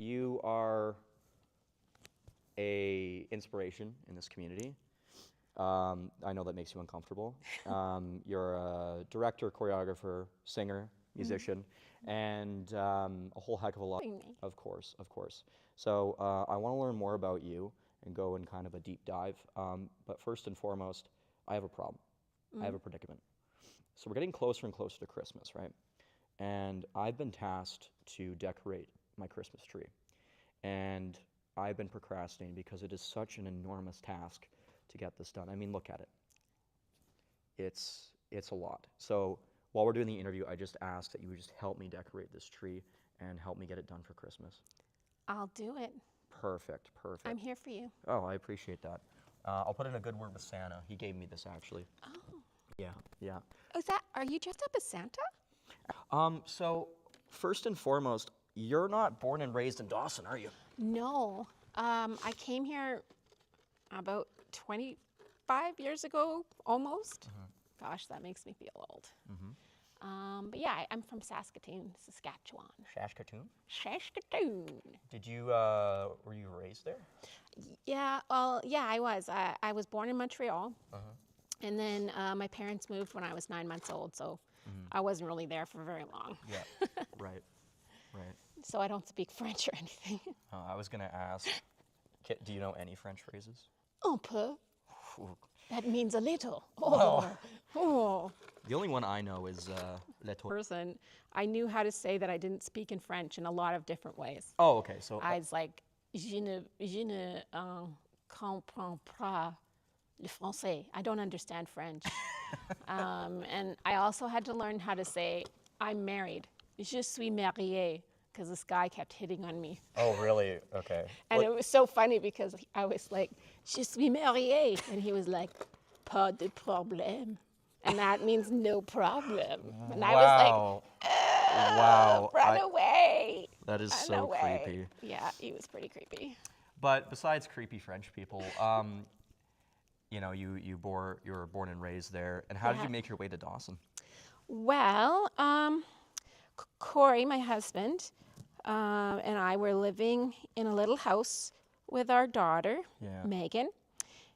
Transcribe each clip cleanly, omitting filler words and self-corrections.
you are a inspiration in this community. I know that makes you uncomfortable. You're a director, choreographer, singer, musician, and a whole heck of a lot. Of course, of course. So I want to learn more about you and go in kind of a deep dive. But first and foremost, I have a problem. I have a predicament. So we're getting closer and closer to Christmas, right? And I've been tasked to decorate my Christmas tree. And I've been procrastinating because it is such an enormous task to get this done. I mean, look at it. It's a lot. So while we're doing the interview, I just asked that you would just help me decorate this tree and help me get it done for Christmas. I'll do it. Perfect, perfect. I'm here for you. Oh, I appreciate that. I'll put in a good word with Santa. He gave me this, actually. Oh. Yeah, yeah. Are you dressed up as Santa? So first and foremost, you're not born and raised in Dawson, are you? No. I came here about 25 years ago, almost. Gosh, that makes me feel old. But yeah, I'm from Saskatoon, Saskatchewan. Saskatoon? Saskatoon. Did you, were you raised there? Yeah, well, yeah, I was. I was born in Montreal. And then my parents moved when I was 9 months old, so I wasn't really there for very long. Yeah, right, right. So I don't speak French or anything. I was going to ask, do you know any French phrases? Un peu. Ooh. That means a little. Oh. Oh. The only one I know is le tour. Person, I knew how to say that I didn't speak in French in a lot of different ways. Oh, okay. So I was like, je ne comprends pas le français. I don't understand French. And I also had to learn how to say, I'm married. Je suis mariée, because this guy kept hitting on me. Oh, really? Okay. And it was so funny because I was like, je suis mariée. And he was like, pas de problème. And that means no problem. And I was like, wow. Run away. That is Run so away. creepy. Yeah, he was pretty creepy. But besides creepy French people, you know, you were born and raised there. And how did you make your way to Dawson? Well, Corey, my husband, and I were living in a little house with our daughter, Megan.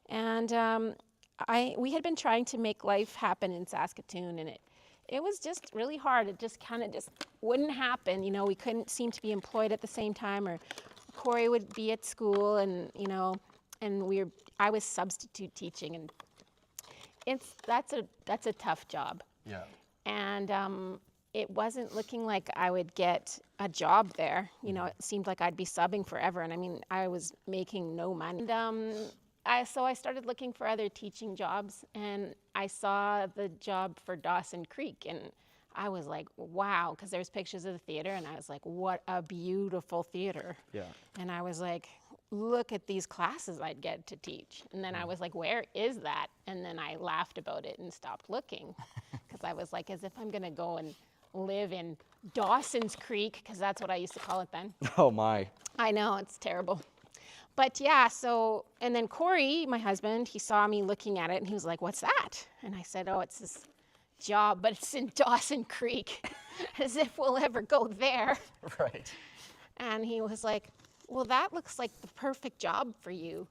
And we had been trying to make life happen in Saskatoon, and it was just really hard. It just kind of just wouldn't happen. You know, we couldn't seem to be employed at the same time, or Corey would be at school, and you know, and I was substitute teaching, and that's a tough job. Yeah. And it wasn't looking like I would get a job there. You know, it seemed like I'd be subbing forever, and I mean, I was making no money. And so I started looking for other teaching jobs, and I saw the job for Dawson Creek, and I was like, wow, because there's pictures of the theater, and I was like, what a beautiful theater. Yeah. And I was like, look at these classes I'd get to teach. And then I was like, where is that? And then I laughed about it and stopped looking, because I was like, as if I'm going to go and live in Dawson's Creek, because that's what I used to call it then. Oh, my. I know, it's terrible. But yeah, so, and then Corey, my husband, he saw me looking at it, and he was like, what's that? And I said, oh, it's this job, but it's in Dawson Creek, as if we'll ever go there. Right. And he was like, well, that looks like the perfect job for you.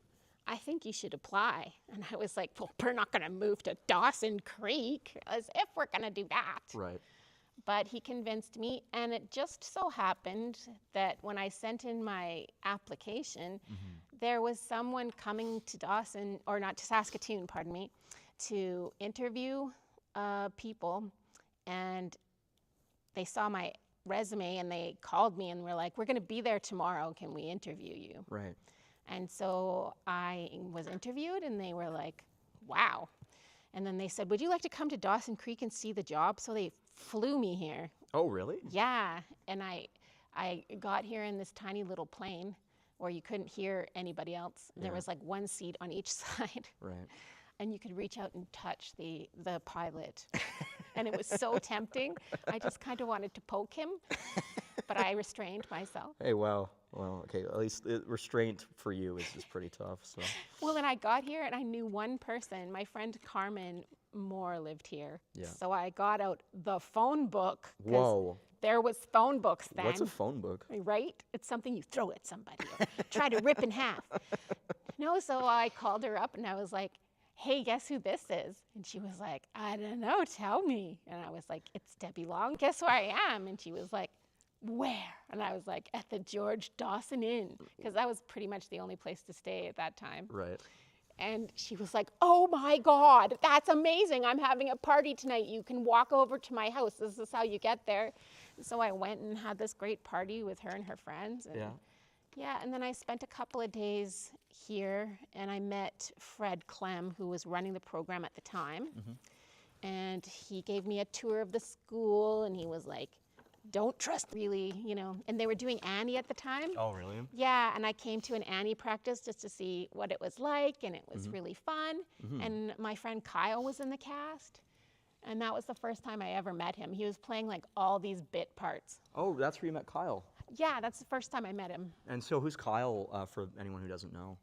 I think you should apply. And I was like, well, we're not going to move to Dawson Creek, as if we're going to do that. Right. But he convinced me, and it just so happened that when I sent in my application, there was someone coming to Dawson, or not to Saskatoon, pardon me, to interview people, and they saw my resume and they called me and were like, we're going to be there tomorrow, can we interview you? Right. And so I was interviewed, and they were like, wow. And then they said, would you like to come to Dawson Creek and see the job? So they flew me here. Oh, really? Yeah, and I got here in this tiny little plane where you couldn't hear anybody else. There was like one seat on each side. Right. And you could reach out and touch the pilot. And it was so tempting. I just kind of wanted to poke him, but I restrained myself. Hey, wow. Well, okay, at least restraint for you is pretty tough. So. Well, and I got here and I knew one person. My friend Carmen more lived here. Yeah. So I got out the phone book. 'Cause Whoa. there was phone books then. What's a phone book? Right? It's something you throw at somebody or try to rip in half. No, so I called her up and I was like, hey, guess who this is? And she was like, I don't know, tell me. And I was like, it's Debbie Long. Guess where I am? And she was like, where? And I was like, at the George Dawson Inn, because that was pretty much the only place to stay at that time. Right. And she was like, oh my God, that's amazing. I'm having a party tonight. You can walk over to my house. This is how you get there. And so I went and had this great party with her and her friends. And Yeah. yeah, and then I spent a couple of days here and I met Fred Clem, who was running the program at the time. And he gave me a tour of the school and he was like, don't trust really, you know, and they were doing Annie at the time. Oh, really? Yeah, and I came to an Annie practice just to see what it was like, and it was really fun. And my friend Kyle was in the cast, and that was the first time I ever met him. He was playing like all these bit parts. Oh, that's where you met Kyle. Yeah, that's the first time I met him. And so who's Kyle, for anyone who doesn't know?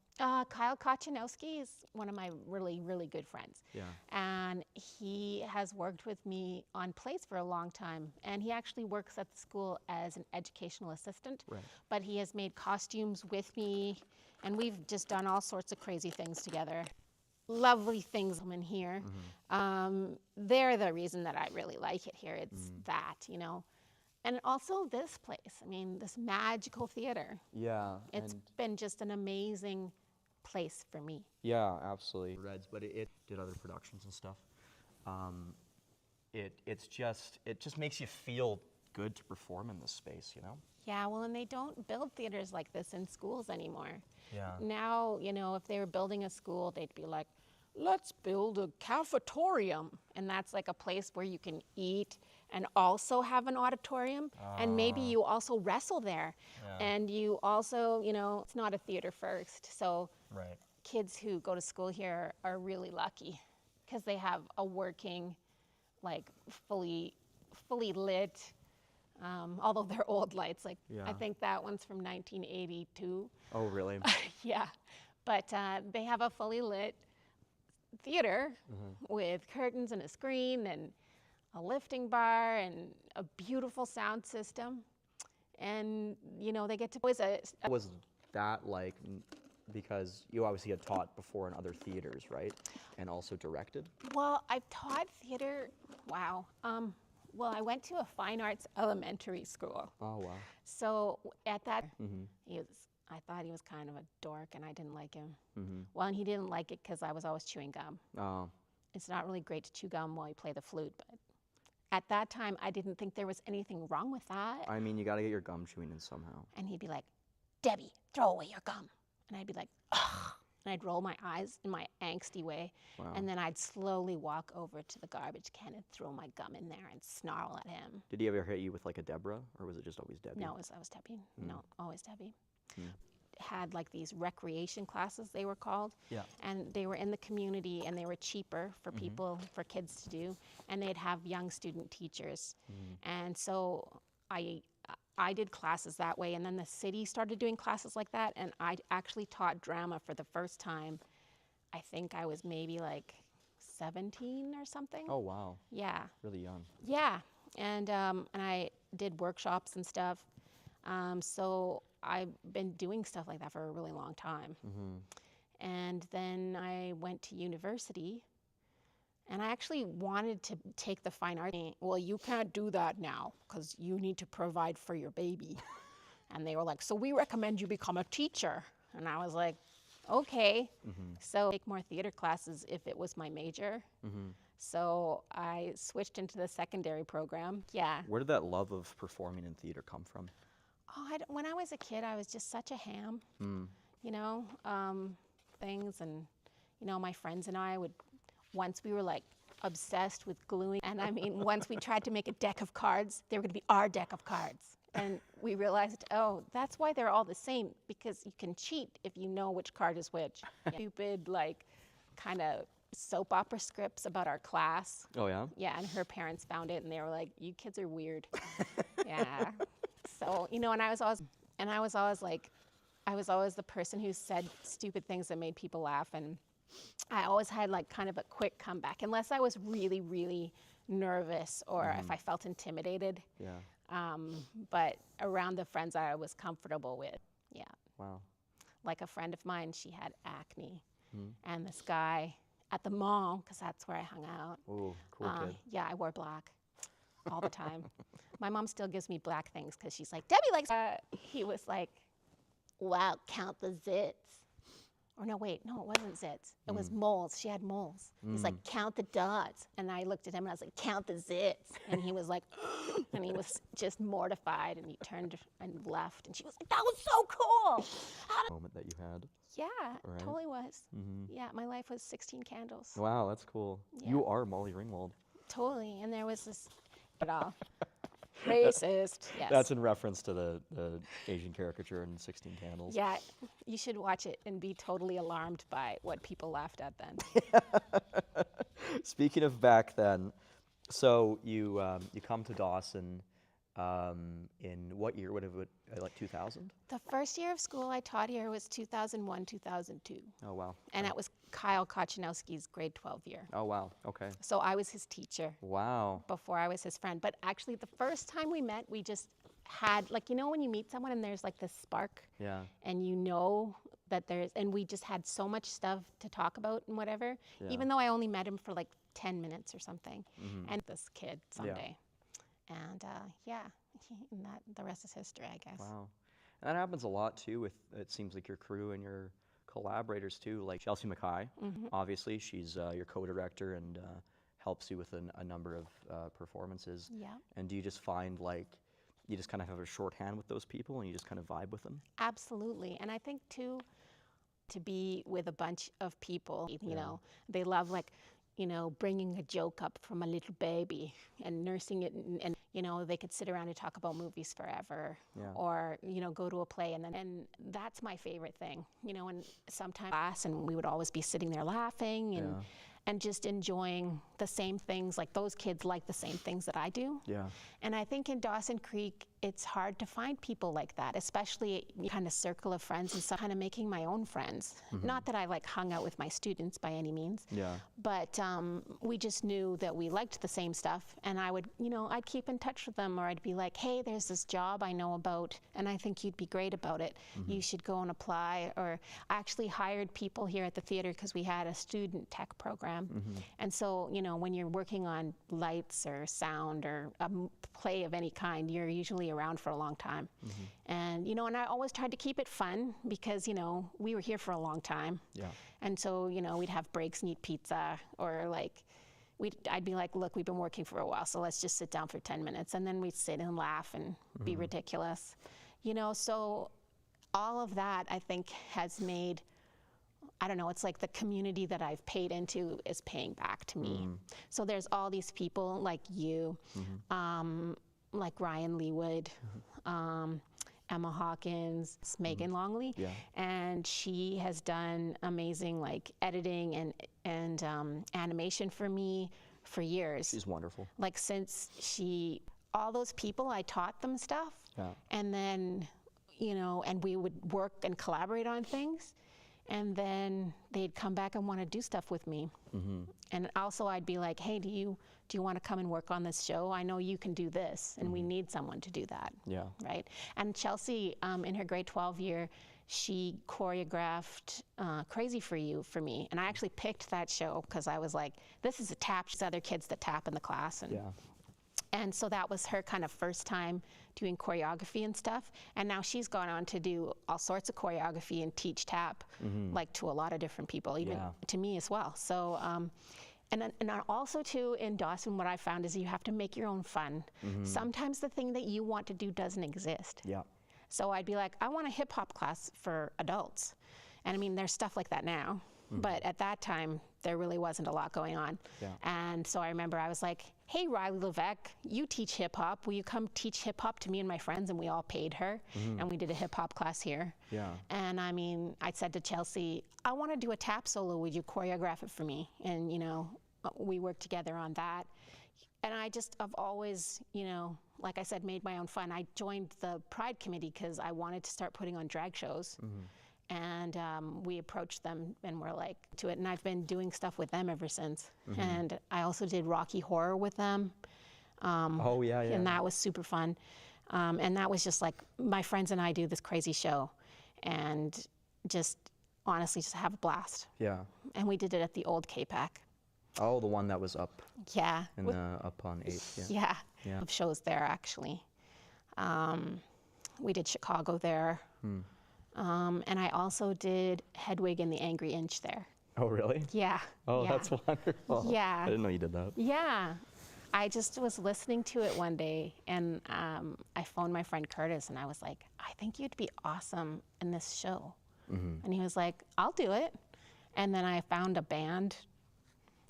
Kyle Kochanowski is one of my really, really good friends. Yeah. And he has worked with me on plays for a long time. And he actually works at the school as an educational assistant. Right. But he has made costumes with me, and we've just done all sorts of crazy things together. Lovely things in here. They're the reason that I really like it here. It's that, you know. And also this place, I mean, this magical theater. Yeah. It's been just an amazing place for me. Yeah, absolutely. Reds, but it did other productions and stuff. It just makes you feel good to perform in this space, you know? Yeah, well, and they don't build theaters like this in schools anymore. Yeah. Now, you know, if they were building a school, they'd be like, let's build a cafetorium. And that's like a place where you can eat and also have an auditorium. And maybe you also wrestle there. Yeah. And you also, you know, it's not a theater first. So Right. kids who go to school here are really lucky because they have a working, like fully lit, although they're old lights. Like I Yeah. think that one's from 1982. Oh, really? Yeah, but they have a fully lit theater with curtains and a screen and a lifting bar and a beautiful sound system. And, you know, they get to always What was that like? Because you obviously had taught before in other theaters, right? And also directed? well, I've taught theater, wow. Well, I went to a fine arts elementary school. Oh, wow. So at that, I thought he was kind of a dork and I didn't like him. Well, and he didn't like it because I was always chewing gum. Oh, It's not really great to chew gum while you play the flute, but at that time, I didn't think there was anything wrong with that. I mean, you got to get your gum chewing in somehow. And he'd be like, Debbie, throw away your gum. And I'd be like, ugh. And I'd roll my eyes in my angsty way. Wow. And then I'd slowly walk over to the garbage can and throw my gum in there and snarl at him. Did he ever hit you with like a Deborah, or was it just always Debbie? No, I was Debbie. No, always Debbie. Had like these recreation classes, they were called. Yeah. And they were in the community and they were cheaper for people, for kids to do. And they'd have young student teachers. And so I did classes that way. And then the city started doing classes like that. And I actually taught drama for the first time. I think I was maybe like 17 or something. Oh, wow. Yeah. Really young. Yeah, and I did workshops and stuff. So I've been doing stuff like that for a really long time. And then I went to university, and I actually wanted to take the fine art. Well, you can't do that now because you need to provide for your baby. And they were like, so we recommend you become a teacher. And I was like, okay. So take more theater classes if it was my major. So I switched into the secondary program. Yeah. Where did that love of performing in theater come from? Oh, when I was a kid, I was just such a ham. You know, things, and you know, my friends and I would. Once we were like obsessed with gluing, and I mean, once we tried to make a deck of cards, they were going to be our deck of cards. And we realized, oh, that's why they're all the same, because you can cheat if you know which card is which. Stupid, like, kind of soap opera scripts about our class. Oh, yeah? Yeah, and her parents found it, and they were like, you kids are weird. Yeah. So, you know, and I was always the person who said stupid things that made people laugh. And I always had like kind of a quick comeback, unless I was really, really nervous or if I felt intimidated. Yeah. But around the friends I was comfortable with, yeah. Wow. Like a friend of mine, she had acne, Mm. and this guy at the mall, because that's where I hung out. Ooh, cool kid. Yeah, I wore black all the time. My mom still gives me black things because she's like, Debbie likes. He was like, wow, count the zits. Or no, wait, no, it wasn't zits. It was moles. She had moles. He's like, count the dots. And I looked at him and I was like, count the zits. And he was like, and he was just mortified, and he turned and left. And she was like, that was so cool. Moment that you had. Yeah, Right. it totally was. Mm-hmm. Yeah, my life was 16 candles. Wow, that's cool. Yeah. You are Molly Ringwald. Totally. And there was this, but all racist. Yes. That's in reference to the Asian caricature in 16 Candles. Yeah, you should watch it and be totally alarmed by what people laughed at then. Speaking of back then, so you come to Dawson in what year? Would it like 2000? The first year of school I taught here was 2001, 2002. Oh wow. And that was Kyle Kochanowski's grade 12 year. Oh wow. Okay. So I was his teacher Wow. before I was his friend. But actually the first time we met, we just had, like, you know when you meet someone and there's like this spark? Yeah. And you know that and we just had so much stuff to talk about and whatever, Yeah. even though I only met him for like 10 minutes or something. And this kid someday. And yeah, and that, the rest is history, I guess. Wow. And that happens a lot too with, it seems like, your crew and your collaborators too, like Chelsea Mackay. Obviously, she's your co-director and helps you with a number of performances. Yeah. And do you just find like, you just kind of have a shorthand with those people and you just kind of vibe with them? Absolutely. And I think too, to be with a bunch of people, you know, they love like, you know, bringing a joke up from a little baby and nursing it, and you know, they could sit around and talk about movies forever, or you know, go to a play, and that's my favorite thing, you know. And sometimes class, and we would always be sitting there laughing and just enjoying the same things. Like those kids like the same things that I do. Yeah. And I think in Dawson Creek, it's hard to find people like that, especially kind of circle of friends, and so kind of making my own friends. Not that I like hung out with my students by any means, but we just knew that we liked the same stuff, and I would, you know, I'd keep in touch with them, or I'd be like, hey, there's this job I know about, and I think you'd be great about it. You should go and apply. Or I actually hired people here at the theater because we had a student tech program. And so, you know, when you're working on lights or sound or a play of any kind, you're usually around for a long time. And, you know, and I always tried to keep it fun because, you know, we were here for a long time. And so, you know, we'd have breaks and eat pizza, or like, I'd be like, look, we've been working for a while, so let's just sit down for 10 minutes. And then we'd sit and laugh and be ridiculous. You know, so all of that, I think, has made, I don't know, it's like the community that I've paid into is paying back to me. So there's all these people like you, like Ryan Leewood, Emma Hawkins, Megan Longley, and she has done amazing like editing and animation for me for years. She's wonderful. Like since all those people, I taught them stuff, and then, you know, and we would work and collaborate on things. And then they'd come back and want to do stuff with me. And also I'd be like, hey, do you want to come and work on this show? I know you can do this, and we need someone to do that. Right? And Chelsea, in her grade 12 year, she choreographed Crazy for You for me. And I actually picked that show because I was like, this is a tap. There's other kids that tap in the class. And so that was her kind of first time doing choreography and stuff. And now she's gone on to do all sorts of choreography and teach tap, like to a lot of different people, even to me as well. So, and also too in Dawson, what I found is you have to make your own fun. Sometimes the thing that you want to do doesn't exist. So I'd be like, I want a hip hop class for adults. And I mean, there's stuff like that now. But at that time, there really wasn't a lot going on. And so I remember I was like, hey, Riley Levesque, you teach hip hop. Will you come teach hip hop to me and my friends? And we all paid her. And we did a hip hop class here. And I mean, I said to Chelsea, I want to do a tap solo. Would you choreograph it for me? And, you know, we worked together on that. And I've always, you know, like I said, made my own fun. I joined the Pride Committee because I wanted to start putting on drag shows. And we approached them and we're like to it. And I've been doing stuff with them ever since. And I also did Rocky Horror with them. Oh, yeah, yeah. And that was super fun. And that was just like, my friends and I do this crazy show. And just honestly just have a blast. Yeah. And we did it at the old K-Pac. Oh, the one that was up. Yeah. Up on 8th. Yeah. Yeah. Yeah. Shows there, actually. We did Chicago there. And I also did Hedwig and the Angry Inch there. Oh, really? Yeah. Oh, yeah. that's wonderful. Yeah. I didn't know you did that. Yeah. I just was listening to it one day, and I phoned my friend Curtis, and I was like, I think you'd be awesome in this show. And he was like, I'll do it. And then I found a band.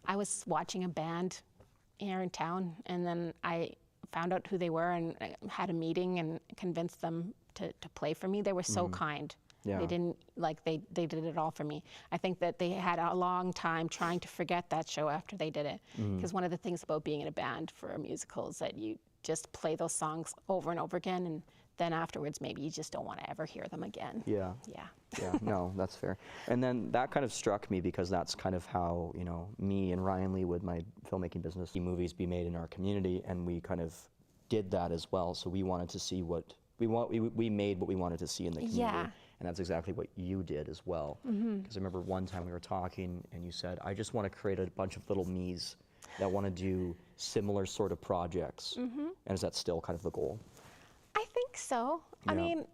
I was watching a band here in town, and then I found out who they were and I had a meeting and convinced them to play for me. They were so kind. Yeah. They didn't, like, they did it all for me. I think that they had a long time trying to forget that show after they did it. Because one of the things about being in a band for a musical is that you just play those songs over and over again, and then afterwards maybe you just don't want to ever hear them again. Yeah. Yeah. Yeah, no, that's fair. And then that kind of struck me because that's kind of how, you know, me and Ryan Lee with my filmmaking business, see movies be made in our community, and we kind of did that as well. So we wanted to see what we made what we wanted to see in the community. Yeah. And that's exactly what you did as well. Because I remember one time we were talking and you said, I just want to create a bunch of little me's that want to do similar sort of projects. And is that still kind of the goal? I think so. I Yeah. mean,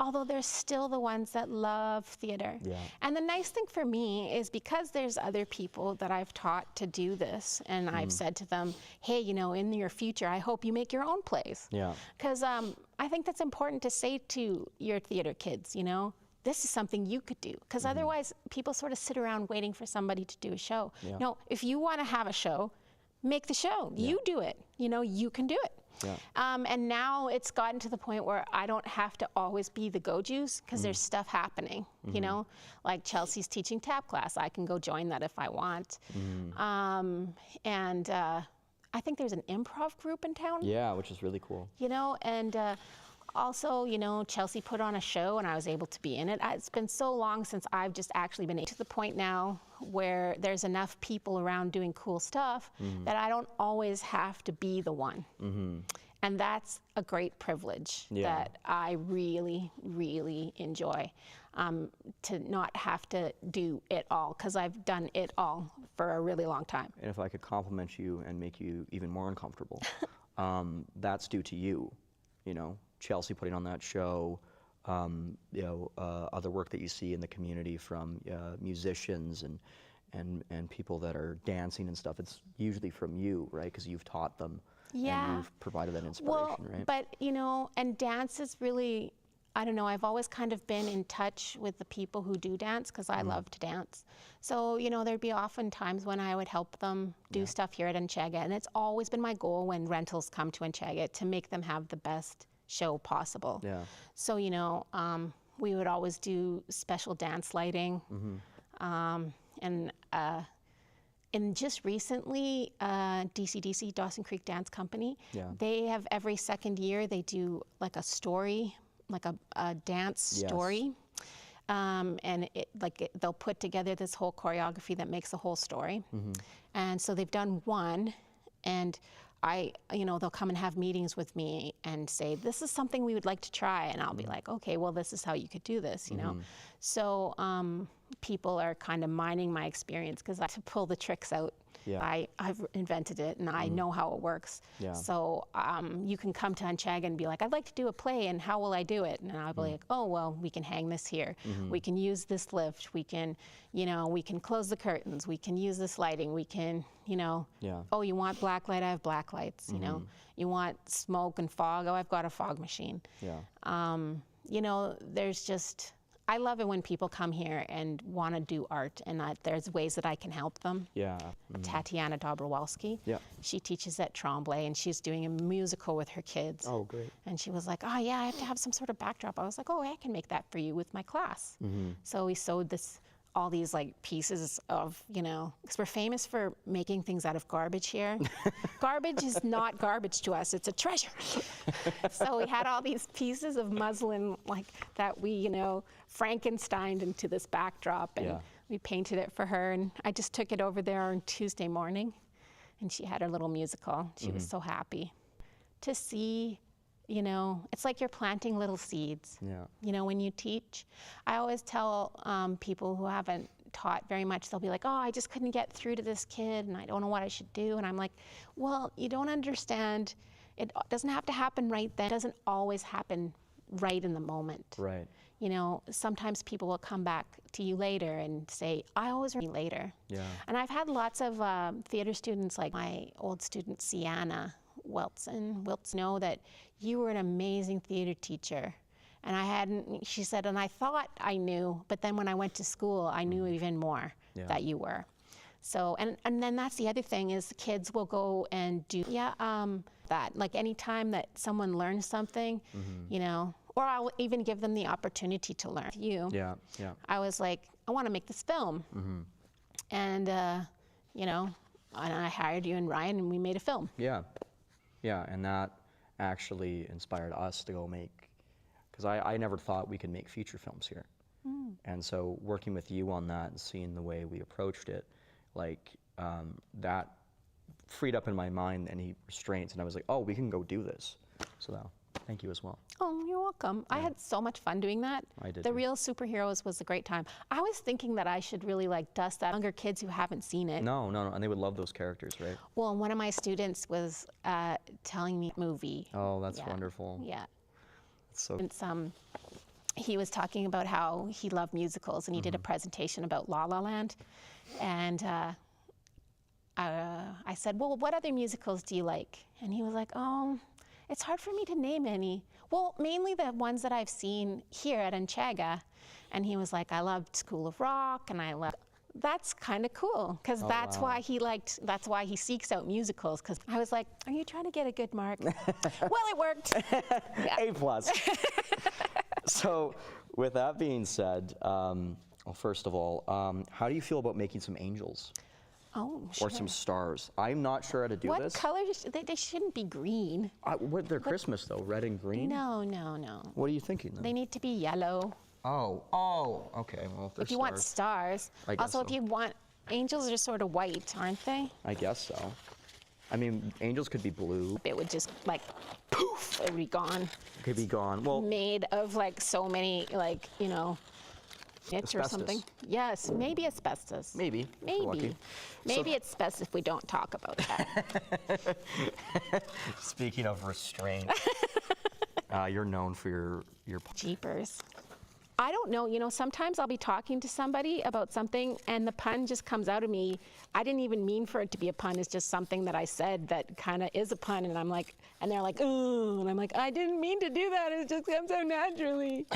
although there's still the ones that love theater. Yeah. And the nice thing for me is because there's other people that I've taught to do this, and I've said to them, hey, you know, in your future, I hope you make your own plays. Yeah. Because I think that's important to say to your theater kids, you know, this is something you could do. Because otherwise, people sort of sit around waiting for somebody to do a show. Yeah. No, if you want to have a show, make the show. You do it. You know, you can do it. Yeah. And now it's gotten to the point where I don't have to always be the go-juice because there's stuff happening, you know? Like Chelsea's teaching tap class. I can go join that if I want. And I think there's an improv group in town. Yeah, which is really cool. You know, and also, you know, Chelsea put on a show and I was able to be in it. It's been so long since I've just actually been to the point now where there's enough people around doing cool stuff that I don't always have to be the one. And that's a great privilege that I really, really enjoy, to not have to do it all, because I've done it all for a really long time. And if I could compliment you and make you even more uncomfortable, that's due to you, you know? Chelsea putting on that show, you know, other work that you see in the community from musicians and people that are dancing and stuff. It's usually from you, right? Because you've taught them. Yeah. And you've provided that inspiration, right? But, you know, and dance is really, I don't know, I've always kind of been in touch with the people who do dance because I love to dance. So, you know, there'd be often times when I would help them do stuff here at Enchega. And it's always been my goal when rentals come to Enchega to make them have the best show possible. Yeah. So, you know, we would always do special dance lighting. And just recently, DCDC, Dawson Creek Dance Company, they have every second year, they do like a story, like a dance story. And they'll put together this whole choreography that makes a whole story. And so they've done one, and you know, they'll come and have meetings with me and say, this is something we would like to try. And I'll be like, okay, well, this is how you could do this, you know? So people are kind of mining my experience because I have to pull the tricks out. I've invented it and I know how it works. So you can come to Enchega and be like, I'd like to do a play, and how will I do it? And I'll be like, oh, well, we can hang this here. We can use this lift. We can, you know, we can close the curtains. We can use this lighting. We can, you know, oh, you want black light? I have black lights, you know. You want smoke and fog? Oh, I've got a fog machine. You know, there's just, I love it when people come here and want to do art, and there's ways that I can help them. Tatiana Dobrowolski, she teaches at Tremblay, and she's doing a musical with her kids. Oh, great. And she was like, oh, yeah, I have to have some sort of backdrop. I was like, oh, I can make that for you with my class. So we sewed this all these like pieces of, because we're famous for making things out of garbage here. Garbage is not garbage to us, it's a treasure. So we had all these pieces of muslin like that we, Frankensteined into this backdrop, and we painted it for her, and I just took it over there on Tuesday morning, and she had her little musical. She was so happy to see. It's like you're planting little seeds. Yeah. When you teach, I always tell people who haven't taught very much, they'll be like, oh, I just couldn't get through to this kid and I don't know what I should do. And I'm like, well, you don't understand. It doesn't have to happen right then. It doesn't always happen right in the moment. Right. Sometimes people will come back to you later and say, I always remember later. Yeah. And I've had lots of theater students, like my old student, Sienna Wilson, know that you were an amazing theater teacher. And she said, and I thought I knew, but then when I went to school, I knew even more that you were. So, and then that's the other thing is the kids will go and do, that. Like anytime that someone learns something, or I'll even give them the opportunity to learn. I was like, I want to make this film. And, and I hired you and Ryan and we made a film. Yeah, and that actually inspired us to go make, because I never thought we could make feature films here. And so working with you on that and seeing the way we approached it, that freed up in my mind any restraints, and I was like, oh, we can go do this. So thank you as well. Oh, you're welcome. Yeah. I had so much fun doing that. I did. The Real Superheroes was a great time. I was thinking that I should really dust that younger kids who haven't seen it. No, and they would love those characters, right? Well, one of my students was telling me movie. Oh, that's wonderful. Yeah. So. He was talking about how he loved musicals, and he did a presentation about La La Land, and I said, well, what other musicals do you like? And he was like, oh, it's hard for me to name any. Well, mainly the ones that I've seen here at Anchaga. And he was like, I loved School of Rock, and I loved. That's kind of cool, because that's why he seeks out musicals. Because I was like, are you trying to get a good mark? Well, it worked. A+. So, with that being said, well, first of all, how do you feel about making some angels? Oh, sure. Or some stars? I'm not sure how to do this. What colors? They shouldn't be green. They're Christmas though, red and green? No. What are you thinking then? They need to be yellow. Oh, okay. Well, if you want stars. I guess also, if you want, angels are sort of white, aren't they? I guess so. I mean, angels could be blue. It would just poof, it would be gone. It could be gone. Well, made of so many itch or something. Yes, maybe asbestos. Maybe. Maybe it's best if we don't talk about that. Speaking of restraint, you're known for your Jeepers. I don't know, sometimes I'll be talking to somebody about something and the pun just comes out of me. I didn't even mean for it to be a pun. It's just something that I said that kind of is a pun, and I'm like, and they're like, oh, and I'm like, I didn't mean to do that. It just comes out naturally.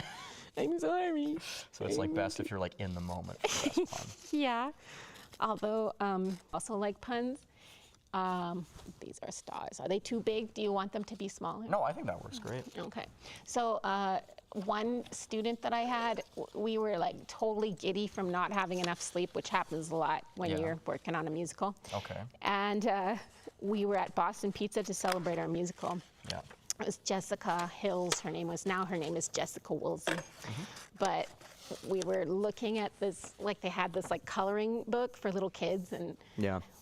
I'm sorry. So it's best if you're in the moment for the best pun. Yeah. Although, also like puns. These are stars. Are they too big? Do you want them to be smaller? No, I think that works great. Okay. So one student that I had, we were totally giddy from not having enough sleep, which happens a lot when you're working on a musical. Okay. And we were at Boston Pizza to celebrate our musical. Yeah. It was Jessica Hills, her name is Jessica Woolsey. But we were looking at this, they had this coloring book for little kids, and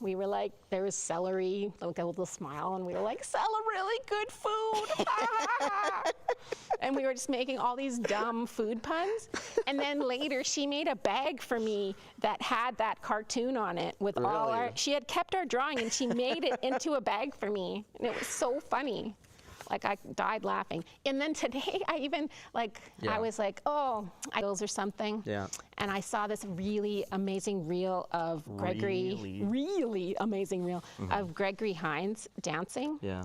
we were there was celery, a little smile, and we were really good food. And we were just making all these dumb food puns. And then later she made a bag for me that had that cartoon on it with all she had kept our drawing and she made it into a bag for me. And it was so funny. I died laughing. And then today, I even, I was oh, idols or something. Yeah. And I saw this really amazing reel of Gregory, really amazing reel of Gregory Hines dancing. Yeah.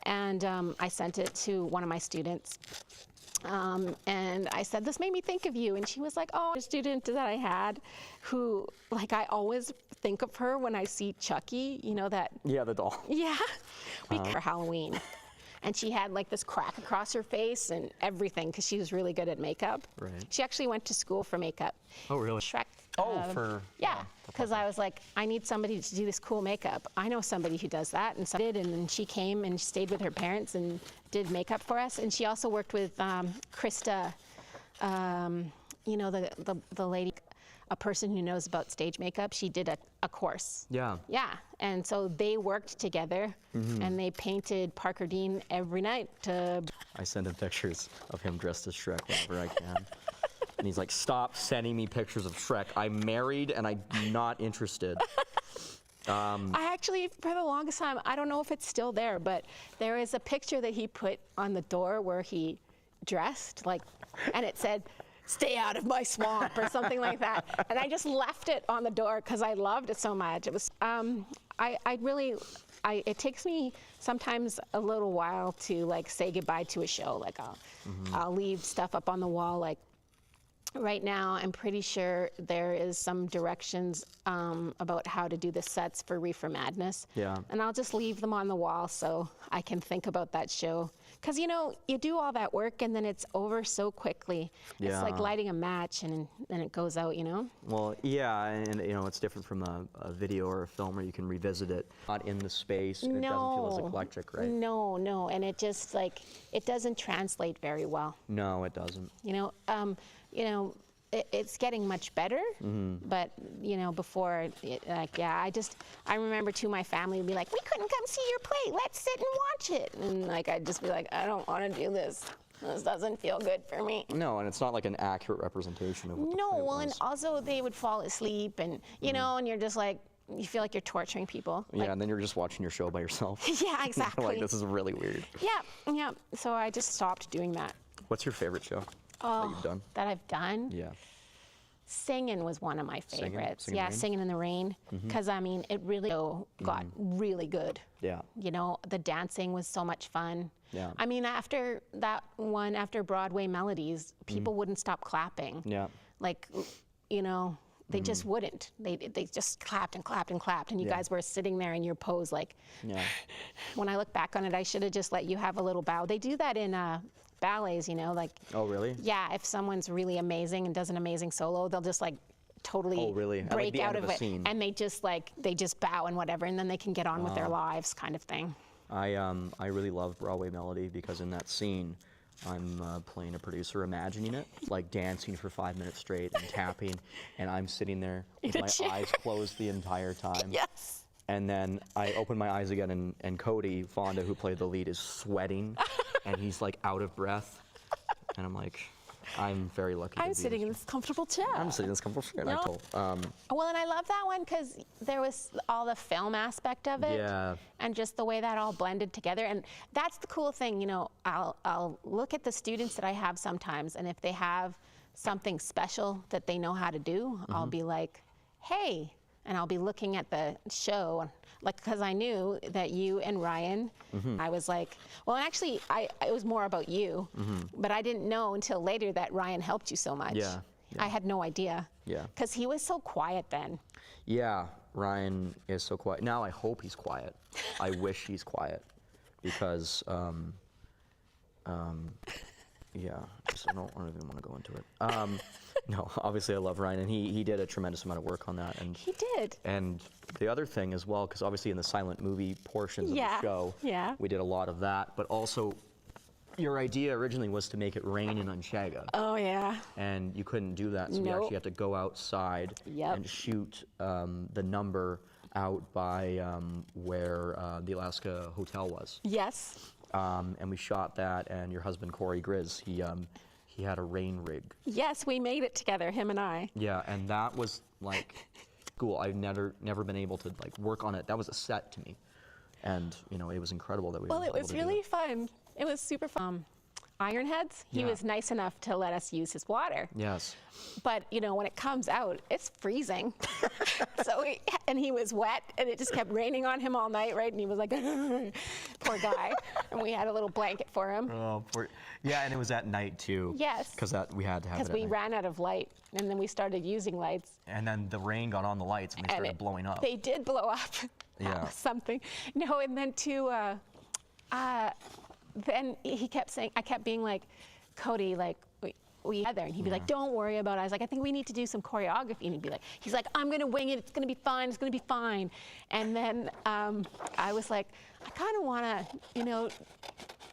And I sent it to one of my students. And I said, this made me think of you. And she was like, oh, a student that I had who, I always think of her when I see Chucky, that. Yeah, the doll. Yeah. For Halloween. and she had like this crack across her face and everything because she was really good at makeup. Right. She actually went to school for makeup. Oh, really? Shrek. Yeah. Because I was like, I need somebody to do this cool makeup. I know somebody who does that, and so I did. And then she came and stayed with her parents and did makeup for us. And she also worked with Krista, you know, the lady, a person who knows about stage makeup. She did a course. Yeah. Yeah, and so they worked together, and they painted Parker Dean every night to. I send him pictures of him dressed as Shrek whenever I can. And he's like, stop sending me pictures of Shrek. I'm married and I'm not interested. I actually, for the longest time, I don't know if it's still there, but there is a picture that he put on the door where he dressed, like, and it said, "Stay out of my swamp," or something like that. And I just left it on the door because I loved it so much. It was, it takes me sometimes a little while to like say goodbye to a show. Like I'll leave stuff up on the wall, like. Right now, I'm pretty sure there is some directions about how to do the sets for Reefer Madness. Yeah. And I'll just leave them on the wall so I can think about that show. Because, you know, you do all that work and then it's over so quickly. Yeah. It's like lighting a match and then it goes out, you know? Well, yeah, and you know, it's different from a video or a film where you can revisit it. Not in the space, and it doesn't feel as eclectic, right? No, and it just like, it doesn't translate very well. No, it doesn't. You know, it's getting much better, but you know, before, I remember too, my family would be like, "We couldn't come see your play. Let's sit and watch it." And like, I'd just be like, "I don't want to do this. This doesn't feel good for me." No, and it's not like an accurate representation of what the No, play well, and was. also they would fall asleep, and you know, and you're just like, you feel like you're torturing people. Yeah, and then you're just watching your show by yourself. Yeah, exactly. Like, this is really weird. Yeah. So I just stopped doing that. What's your favorite show that you've done? That I've done? Yeah. Singing was one of my favorites. Singing in the Rain? Singing in the Rain. Because, I mean, it really got really good. Yeah. You know, the dancing was so much fun. Yeah. I mean, after that one, after Broadway Melodies, people wouldn't stop clapping. Yeah. Like, you know, they just wouldn't. They just clapped and clapped and clapped. And you guys were sitting there in your pose like, Yeah. when I look back on it, I should have just let you have a little bow. They do that in ballets, you know, like. Oh, really? Yeah, if someone's really amazing and does an amazing solo, they'll just like totally Oh, really? At, like, break the out end of of a it, scene. and they just bow and whatever, and then they can get on with their lives, kind of thing. I really love Broadway Melody because in that scene, I'm playing a producer, imagining it, like dancing for 5 minutes straight and tapping, and I'm sitting there with In a my chair. eyes closed the entire time. Yes. And then I open my eyes again, and Cody Fonda, who played the lead, is sweating, and he's like out of breath. And I'm like, I'm very lucky. I'm sitting in this comfortable chair. I'm sitting in this comfortable chair. No. I told. Well, and I love that one because there was all the film aspect of it, Yeah. and just the way that all blended together. And that's the cool thing, you know. I'll look at the students that I have sometimes, and if they have something special that they know how to do, I'll be like, "Hey," and I'll be looking at the show, like, because I knew that you and Ryan. I was like, well, actually, it was more about you, but I didn't know until later that Ryan helped you so much. Yeah. I had no idea. Yeah. Because he was so quiet then. Yeah, Ryan is so quiet. Now I hope he's quiet. I wish he's quiet because, yeah, I don't even want to go into it. No, obviously I love Ryan, and he did a tremendous amount of work on that. And He did. And the other thing as well, because obviously in the silent movie portions of Yeah, the show, yeah. we did a lot of that. But also, your idea originally was to make it rain in Onchaga. Oh, yeah. And you couldn't do that, so we Nope. actually had to go outside Yep. and shoot the number out by where the Alaska Hotel was. Yes. And we shot that, and your husband, Corey Grizz, he had a rain rig. Yes, we made it together, him and I. Yeah, and that was like cool. I've never been able to like work on it. That was a set to me. And, you know, it was incredible that we Well, were it able was to do really that. fun. It was super fun. Ironheads, he Yeah. was nice enough to let us use his water. Yes. But, you know, when it comes out, it's freezing. And he was wet, and it just kept raining on him all night, right? And he was like, poor guy. And we had a little blanket for him. Oh, yeah, and it was at night too. Yes. Because we had to have it Because at we night. ran out of light, and then we started using lights. And then the rain got on the lights, and they And started blowing up. They did blow up. That Yeah. was something. No, and then too, then he kept saying, I kept being like, Cody, like, we together, and he'd be like, don't worry about it. I was like, I think we need to do some choreography, and he'd be like, he's like, I'm gonna wing it, it's gonna be fine, it's gonna be fine. And then I was like, I kind of wanna,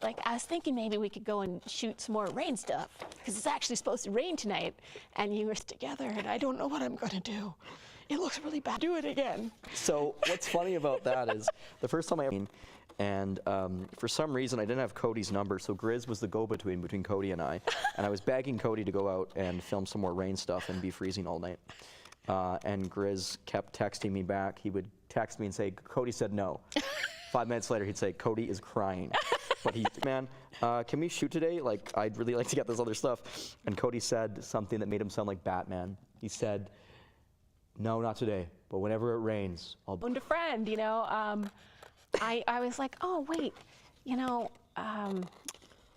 like, I was thinking maybe we could go and shoot some more rain stuff, because it's actually supposed to rain tonight, and you were together, and I don't know what I'm gonna do. It looks really bad. Do it again. So what's funny about that is the first time I ever, and for some reason I didn't have Cody's number, so Grizz was the go-between Cody and I was begging Cody to go out and film some more rain stuff and be freezing all night. And Grizz kept texting me back. He would text me and say, Cody said no. 5 minutes later he'd say, Cody is crying. But he's, man, can we shoot today? Like, I'd really like to get this other stuff. And Cody said something that made him sound like Batman. He said, no, not today, but whenever it rains, I'll... Owned a friend, I was like, oh, wait,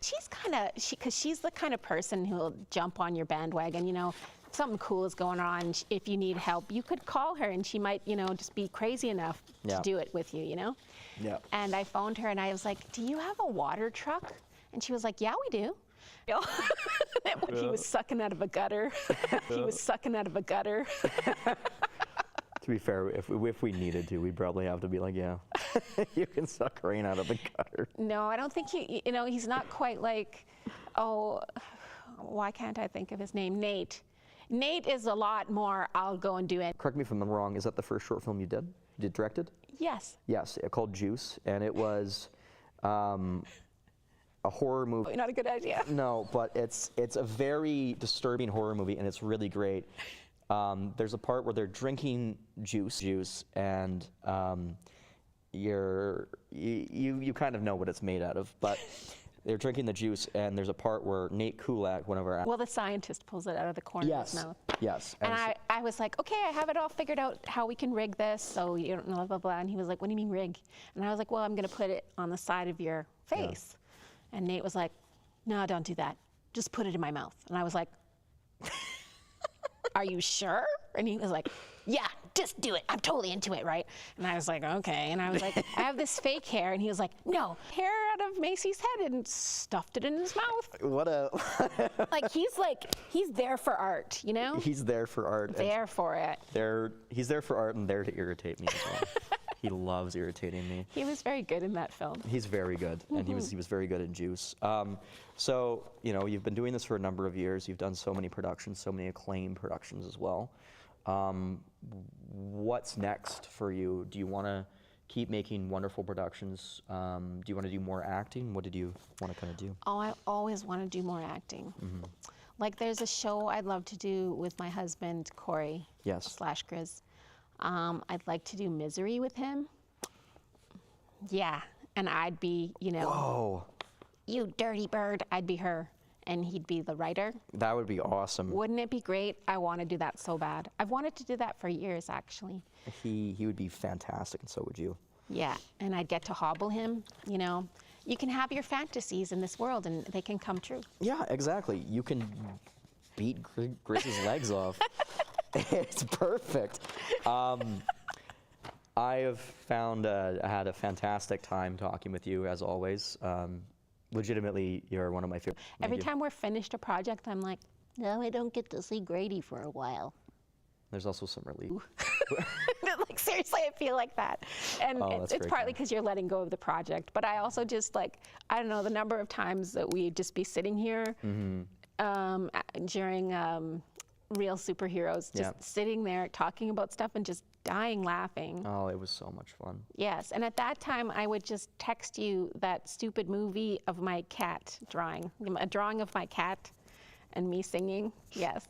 she's kind of, because she's the kind of person who'll jump on your bandwagon, if something cool is going on, if you need help, you could call her and she might, just be crazy enough to do it with you, Yeah. And I phoned her and I was like, do you have a water truck? And she was like, yeah, we do. He was sucking out of a gutter. He was sucking out of a gutter. To be fair, if we needed to, we'd probably have to be like, yeah, you can suck rain out of the gutter. No, I don't think he's not quite like, oh, why can't I think of his name? Nate. Nate is a lot more, I'll go and do it. Correct me if I'm wrong, is that the first short film you did directed? Yes. Yes, called Juice, and it was a horror movie. Not a good idea. No, but it's a very disturbing horror movie, and it's really great. There's a part where they're drinking juice, and you kind of know what it's made out of, but they're drinking the juice, and there's a part where Nate Kulak, one of our... Well, the scientist pulls it out of the corner of his mouth. Yes. And I was like, okay, I have it all figured out how we can rig this, so you don't know, blah, blah, blah. And he was like, what do you mean rig? And I was like, well, I'm going to put it on the side of your face. Yeah. And Nate was like, no, don't do that. Just put it in my mouth. And I was like, are you sure? And he was like, yeah, just do it. I'm totally into it, right? And I was like, okay. And I was like, I have this fake hair. And he was like, no, hair out of Macy's head, and stuffed it in his mouth. What a... he's there for art, He's there for art. There for it. He's there for art and there to irritate me as well. He loves irritating me. He was very good in that film. He's very good, and he was very good in Juice. So, you've been doing this for a number of years. You've done so many productions, so many acclaimed productions as well. What's next for you? Do you want to keep making wonderful productions? Do you want to do more acting? What did you want to kind of do? Oh, I always want to do more acting. Mm-hmm. Like, there's a show I'd love to do with my husband, Corey. Yes. /Grizz. I'd like to do Misery with him. Yeah, and I'd be, Whoa. You dirty bird. I'd be her, and he'd be the writer. That would be awesome. Wouldn't it be great? I want to do that so bad. I've wanted to do that for years, actually. He would be fantastic, and so would you. Yeah, and I'd get to hobble him, You can have your fantasies in this world, and they can come true. Yeah, exactly. You can beat Grizz's legs off. It's perfect. I have found I had a fantastic time talking with you, as always. Legitimately, you're one of my favorite. Every time we're finished a project, I'm like, no, I don't get to see Grady for a while. There's also some relief. Like, seriously, I feel like that. And it's partly because you're letting go of the project, but I also just, I don't know, the number of times that we'd just be sitting here during Real Superheroes, just sitting there talking about stuff and just dying laughing. Oh, it was so much fun. Yes, and at that time, I would just text you that stupid movie of my cat drawing, a drawing of my cat and me singing. Yes.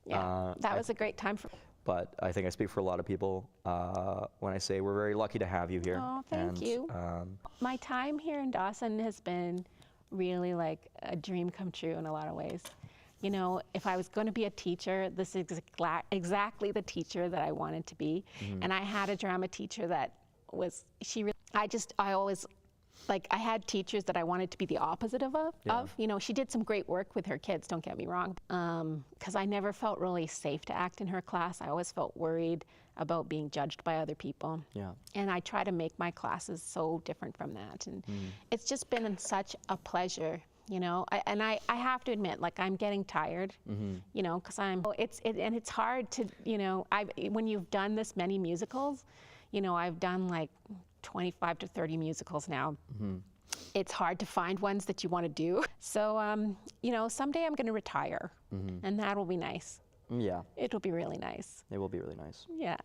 Yeah, that was a great time for me. But I think I speak for a lot of people when I say we're very lucky to have you here. Oh, thank you. My time here in Dawson has been really like a dream come true in a lot of ways. If I was going to be a teacher, this is exactly the teacher that I wanted to be. Mm-hmm. And I had a drama teacher that was, I always, I had teachers that I wanted to be the opposite of. She did some great work with her kids, don't get me wrong. Because I never felt really safe to act in her class. I always felt worried about being judged by other people. Yeah. And I try to make my classes so different from that. And it's just been such a pleasure, you know. I have to admit, like, I'm getting tired, you know, because and it's hard to, you know, when you've done this many musicals, you know, I've done like 25 to 30 musicals now. It's hard to find ones that you want to do. So, you know, someday I'm going to retire, and that will be nice. Yeah. It'll be really nice. It will be really nice. Yeah.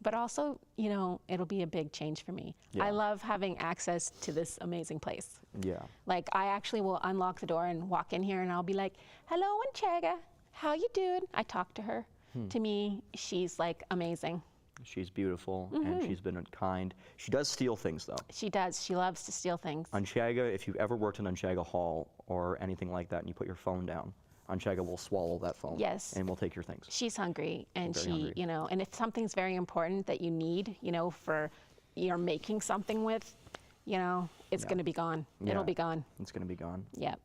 But also, you know, it'll be a big change for me. Yeah. I love having access to this amazing place. Yeah. Like, I actually will unlock the door and walk in here, and I'll be like, hello, Anchega, how you doing? I talk to her. To me, she's like amazing. She's beautiful, and she's been kind. She does steal things, though. She does. She loves to steal things. Anchega, if you've ever worked in Anchega Hall or anything like that, and you put your phone down, Anchega will swallow that phone. Yes. And will take your things. She's hungry, and Very she, hungry. you know, and if something's very important that you need, you know, for you're making something with, you know, it's going to be gone. Yeah. It'll be gone. It's going to be gone. Yeah.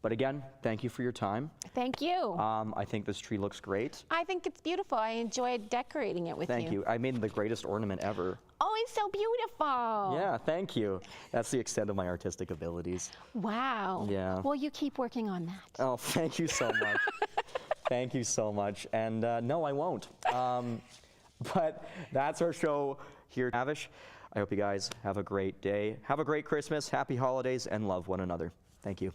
But again, thank you for your time. Thank you. I think this tree looks great. I think it's beautiful. I enjoyed decorating it with you. Thank you. I made the greatest ornament ever. Oh, it's so beautiful. Yeah, thank you. That's the extent of my artistic abilities. Wow. Yeah. Well, you keep working on that. Oh, thank you so much. Thank you so much. And no, I won't. But that's our show here, Navish. I hope you guys have a great day. Have a great Christmas, happy holidays, and love one another. Thank you.